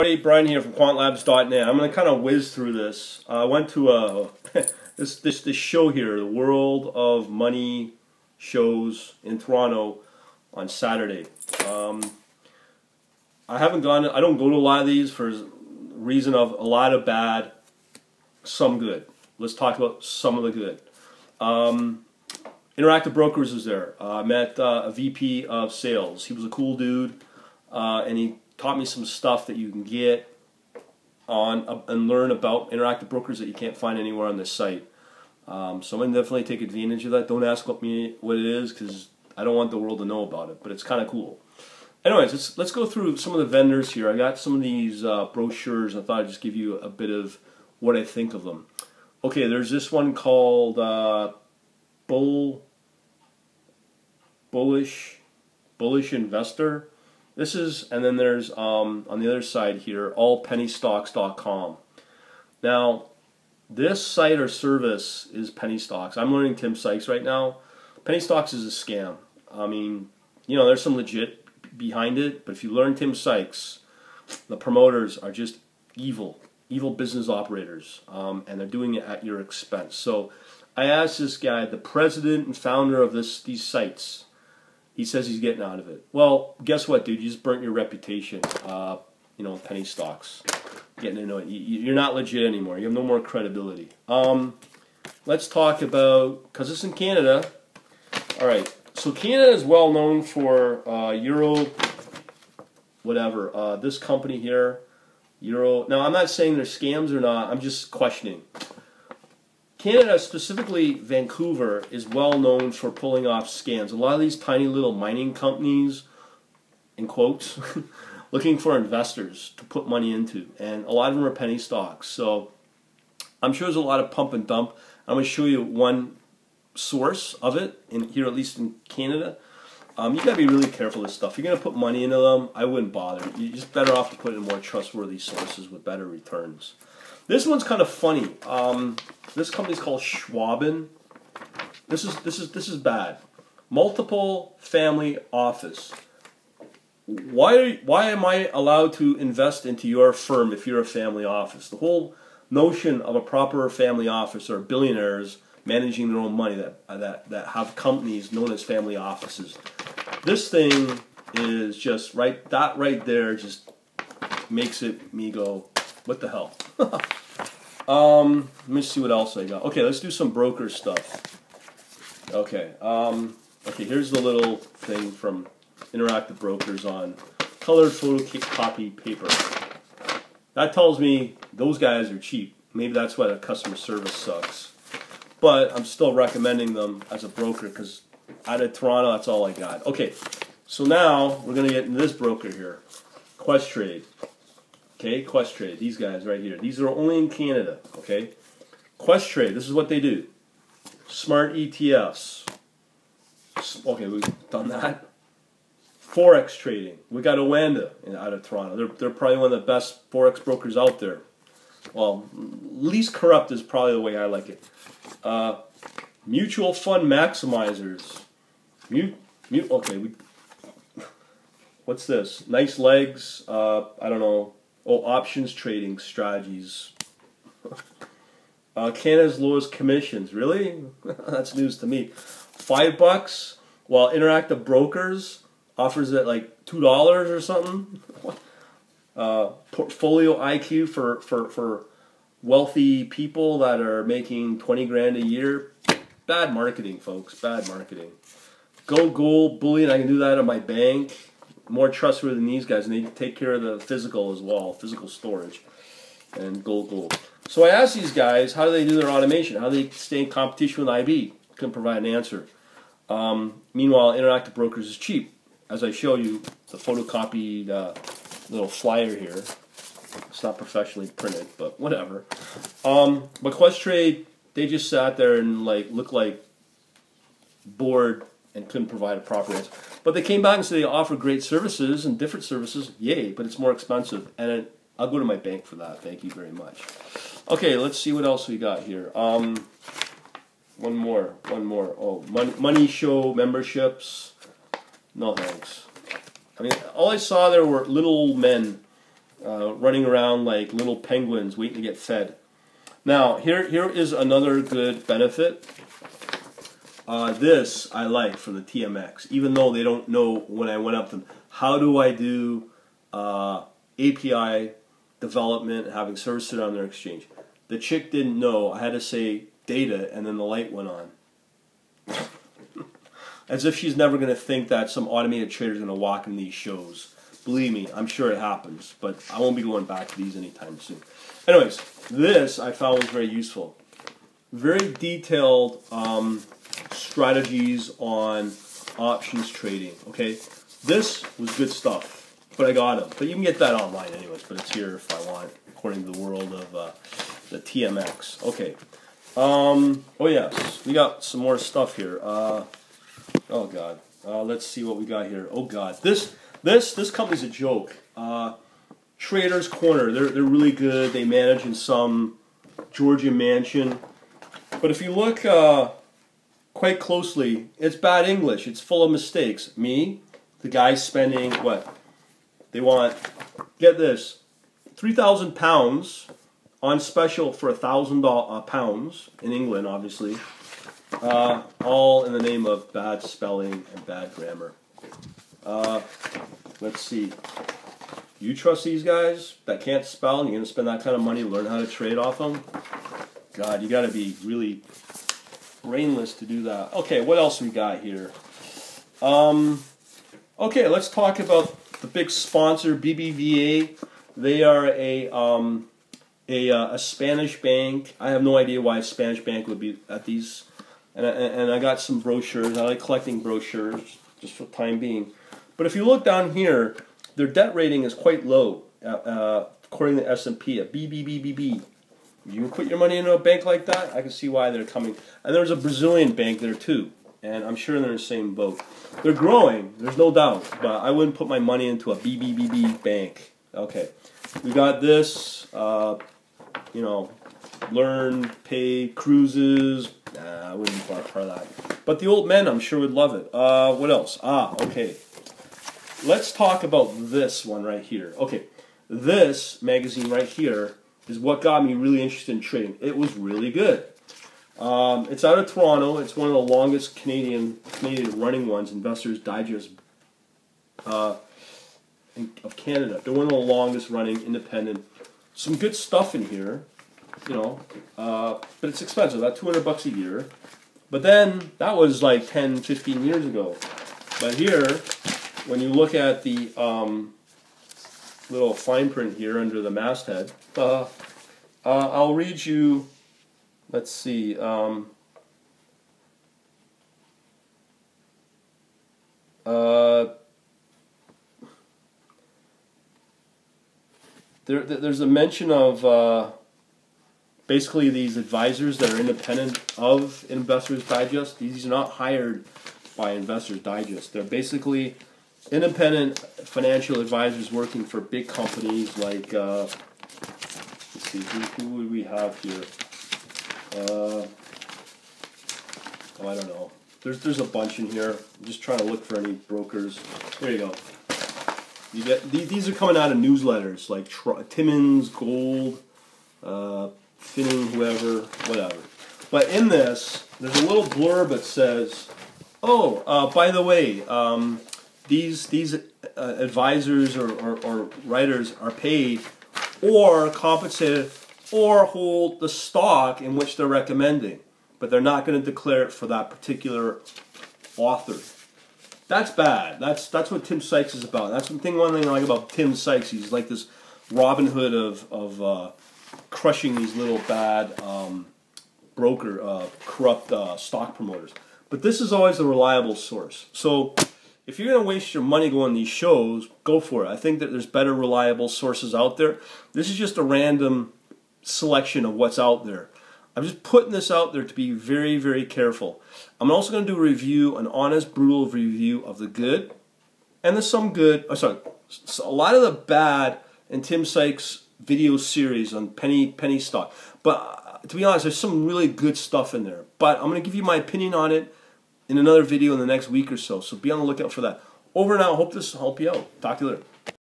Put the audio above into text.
Hey, Brian here from quantlabs.net. I'm going to kind of whiz through this. I went to this show here, the World of Money shows in Toronto on Saturday. I don't go to a lot of these for the reason of a lot of bad, some good. Let's talk about some of the good. Interactive Brokers was there. I met a VP of sales. He was a cool dude, and he taught me some stuff that you can get on and learn about Interactive Brokers that you can't find anywhere on this site. So I'm going to definitely take advantage of that. Don't ask me what it is because I don't want the world to know about it, but it's kind of cool. Anyways, let's go through some of the vendors here. I got some of these brochures, and I thought I'd just give you a bit of what I think of them. Okay, there's this one called Bullish Investor. This is, and then there's on the other side here, allpennystocks.com. Now, this site or service is Penny Stocks. I'm learning Tim Sykes right now. Penny Stocks is a scam. I mean, you know, there's some legit behind it, but if you learn Tim Sykes, the promoters are just evil business operators, and they're doing it at your expense. So I asked this guy, the president and founder of these sites. He says he's getting out of it. Well, guess what, dude? You just burnt your reputation. You know, Penny Stocks. Getting into it. You're not legit anymore. You have no more credibility. Let's talk about, because it's in Canada. All right. So Canada is well known for Euro, whatever. This company here, Euro. Now, I'm not saying they're scams or not. I'm just questioning. Canada, specifically Vancouver, is well known for pulling off scams. A lot of these tiny little mining companies, in quotes, looking for investors to put money into, and a lot of them are penny stocks. So I'm sure there's a lot of pump and dump. I'm going to show you one source of it in here, at least in Canada. You got to be really careful with this stuff. If you're going to put money into them, I wouldn't bother. You're just better off to put it in more trustworthy sources with better returns. This one's kind of funny. This company's called Schwaben. This is bad. Multiple family office. Why am I allowed to invest into your firm if you're a family office? The whole notion of a proper family office are billionaires managing their own money that have companies known as family offices. This thing is just that right there just makes me go, what the hell? Let me see what else I got. Okay, let's do some broker stuff. Okay, okay, here's the little thing from Interactive Brokers on colored photocopy paper. That tells me those guys are cheap. Maybe that's why the customer service sucks. But I'm still recommending them as a broker because out of Toronto, that's all I got. Okay, so now we're going to get into this broker here, Questrade. Okay, Questrade, these guys right here. These are only in Canada, okay? Questrade, this is what they do. Smart ETFs. Okay, we've done that. Forex trading. We got Owanda out of Toronto. They're probably one of the best Forex brokers out there. Well, least corrupt is probably the way I like it. Mutual fund maximizers. Okay, what's this? Nice legs. I don't know. Oh, options trading strategies. Canada's lowest commissions. Really? That's news to me. $5, while Interactive Brokers offers it like $2 or something. Portfolio IQ for wealthy people that are making 20 grand a year. Bad marketing, folks. Bad marketing. Go gold bullion. I can do that at my bank. More trustworthy than these guys, and they take care of the physical as well, physical storage, and gold. So I asked these guys, how do they do their automation? How do they stay in competition with IB? Couldn't provide an answer. Meanwhile, Interactive Brokers is cheap. As I show you, the photocopied little flyer here. It's not professionally printed, but whatever. But Questrade, they just sat there and looked like bored and couldn't provide a proper answer. But they came back and said they offer great services and different services. Yay, but it's more expensive. And I'll go to my bank for that. Thank you very much. Okay, let's see what else we got here. One more. Oh, money show memberships. No thanks. I mean, all I saw there were little men running around like little penguins waiting to get fed. Now, here is another good benefit. This I like from the TMX, even though they don't know when I went up to them. How do I do API development, having services on their exchange? The chick didn't know. I had to say data, and then the light went on. As if she's never going to think that some automated trader is going to walk in these shows. Believe me, I'm sure it happens, but I won't be going back to these anytime soon. Anyways, this I found was very useful. Very detailed strategies on options trading. Okay, this was good stuff, but I got them. But you can get that online anyways, but it's here if I want, according to the world of the TMX. Okay. Oh yes, we got some more stuff here. Oh God, let's see what we got here. Oh God, this company's a joke. Traders Corner, they're really good. They manage in some Georgia mansion, but if you look quite closely, it's bad English. It's full of mistakes. Me, the guy's spending what? They want, get this, £3,000 on special for £1,000 in England, obviously. All in the name of bad spelling and bad grammar. Let's see. You trust these guys that can't spell and you're going to spend that kind of money to learn how to trade off them? God, you got to be really brainless to do that. Okay, what else we got here? Okay, let's talk about the big sponsor, BBVA. They are a Spanish bank. I have no idea why a Spanish bank would be at these. And I got some brochures. I like collecting brochures just for the time being. But if you look down here, their debt rating is quite low, according to S&P, at BBBBB. You put your money into a bank like that, I can see why they're coming. And there's a Brazilian bank there too, and I'm sure they're in the same boat. They're growing, there's no doubt, but I wouldn't put my money into a BBBB bank. Okay, we got this, you know, learn, pay, cruises. Nah, I wouldn't be part of that. But the old men, I'm sure, would love it. What else? Okay. Let's talk about this one right here. Okay, this magazine right here is what got me really interested in trading. It was really good. It's out of Toronto. It's one of the longest Canadian running ones, Investors Digest of Canada. They're one of the longest running independent. Some good stuff in here, you know, but it's expensive. About $200 a year. But then that was like 10, 15 years ago. But here, when you look at the little fine print here under the masthead, I'll read you, let's see, there's a mention of basically these advisors that are independent of Investors Digest. These are not hired by Investors Digest. They're basically independent financial advisors working for big companies like, let's see, who would we have here? Oh, I don't know. There's a bunch in here. I'm just trying to look for any brokers. There you go. You get these are coming out of newsletters like Timmins, Gold, Finning, whoever, whatever. But in this, there's a little blurb that says, "Oh, by the way, these advisors or writers are paid or compensated or hold the stock in which they're recommending, but they're not going to declare it for that particular author." That's bad. That's what Tim Sykes is about. That's one thing I like about Tim Sykes. He's like this Robin Hood of crushing these little bad corrupt stock promoters. But this is always a reliable source. So if you're going to waste your money going to these shows, go for it. I think that there's better reliable sources out there. This is just a random selection of what's out there. I'm just putting this out there to be very, very careful. I'm also going to do a review, an honest, brutal review of the good and the some good. Oh, sorry, a lot of the bad in Tim Sykes' video series on penny stock. But to be honest, there's some really good stuff in there. But I'm going to give you my opinion on it in another video in the next week or so. So be on the lookout for that. Over and out. Hope this will help you out. Talk to you later.